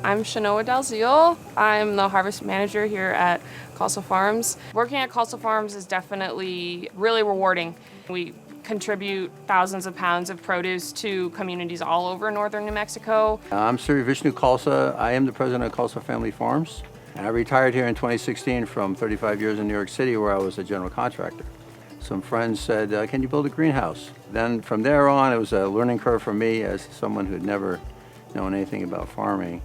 I'm Shanoa Dalziel. I'm the harvest manager here at Khalsa Farms. Working at Khalsa Farms is definitely really rewarding. We contribute thousands of pounds of produce to communities all over northern New Mexico. I'm Sri Vishnu Khalsa. I am the president of Khalsa Family Farms. And I retired here in 2016 from 35 years in New York City where I was a general contractor. Some friends said, can you build a greenhouse? Then from there on, it was a learning curve for me as someone who had never known anything about farming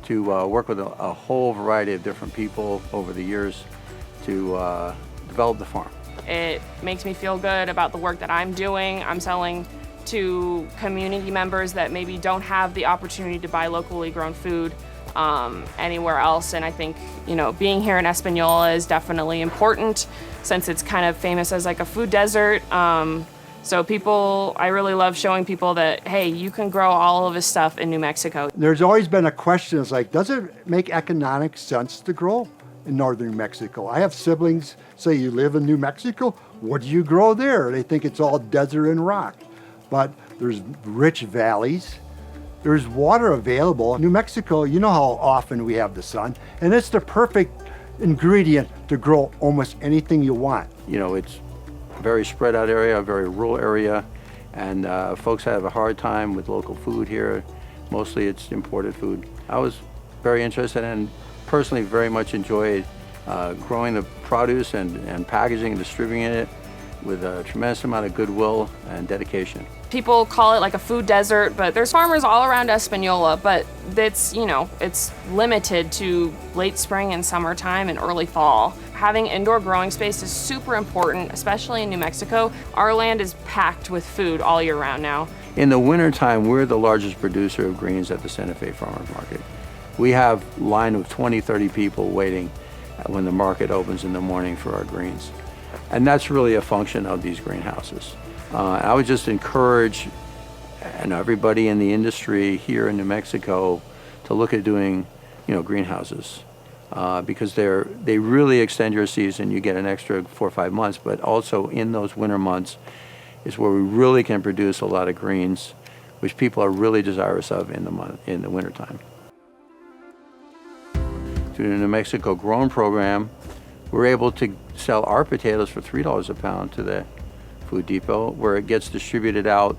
to work with a whole variety of different people over the years to develop the farm. It makes me feel good about the work that I'm doing. I'm selling to community members that maybe don't have the opportunity to buy locally grown food anywhere else. And I think, being here in Espanola is definitely important since it's kind of famous as like a food desert. So I really love showing people that, hey, you can grow all of this stuff in New Mexico. There's always been a question, it's like, does it make economic sense to grow in northern New Mexico? I have siblings say, you live in New Mexico, what do you grow there? They think it's all desert and rock. But there's rich valleys, there's water available. New Mexico, you know how often we have the sun, and it's the perfect ingredient to grow almost anything you want. It's a very spread out area, a very rural area, and folks have a hard time with local food here. Mostly it's imported food. I was very interested and personally very much enjoyed growing the produce and packaging and distributing it with a tremendous amount of goodwill and dedication. People call it like a food desert, but there's farmers all around Espanola, but it's limited to late spring and summertime and early fall. Having indoor growing space is super important, especially in New Mexico. Our land is packed with food all year round now. In the wintertime, we're the largest producer of greens at the Santa Fe Farmers Market. We have a line of 20, 30 people waiting when the market opens in the morning for our greens. And that's really a function of these greenhouses. I would just encourage everybody in the industry here in New Mexico to look at doing greenhouses because they really extend your season. You get an extra 4 or 5 months, but also in those winter months is where we really can produce a lot of greens, which people are really desirous of in the wintertime. Through the New Mexico Grown Program, we're able to sell our potatoes for $3 a pound to the Food Depot, where it gets distributed out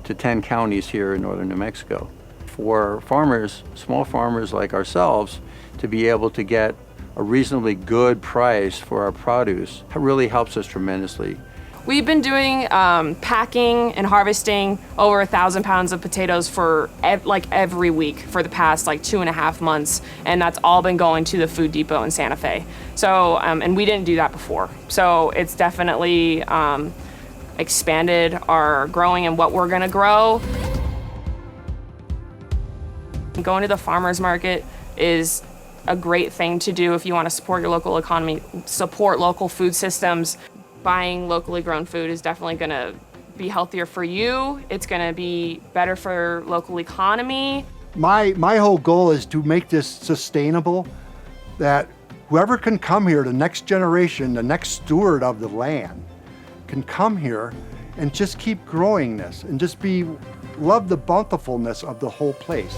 to 10 counties here in northern New Mexico. For farmers, small farmers like ourselves, to be able to get a reasonably good price for our produce really helps us tremendously. We've been doing packing and harvesting over 1,000 pounds of potatoes for every week for the past 2.5 months, and that's all been going to the Food Depot in Santa Fe. So, and we didn't do that before. So it's definitely expanded our growing and what we're gonna grow. Going to the farmer's market is a great thing to do if you want to support your local economy, support local food systems. Buying locally grown food is definitely going to be healthier for you. It's going to be better for local economy. My whole goal is to make this sustainable, that whoever can come here, the next generation, the next steward of the land, can come here and just keep growing this and just love the bountifulness of the whole place.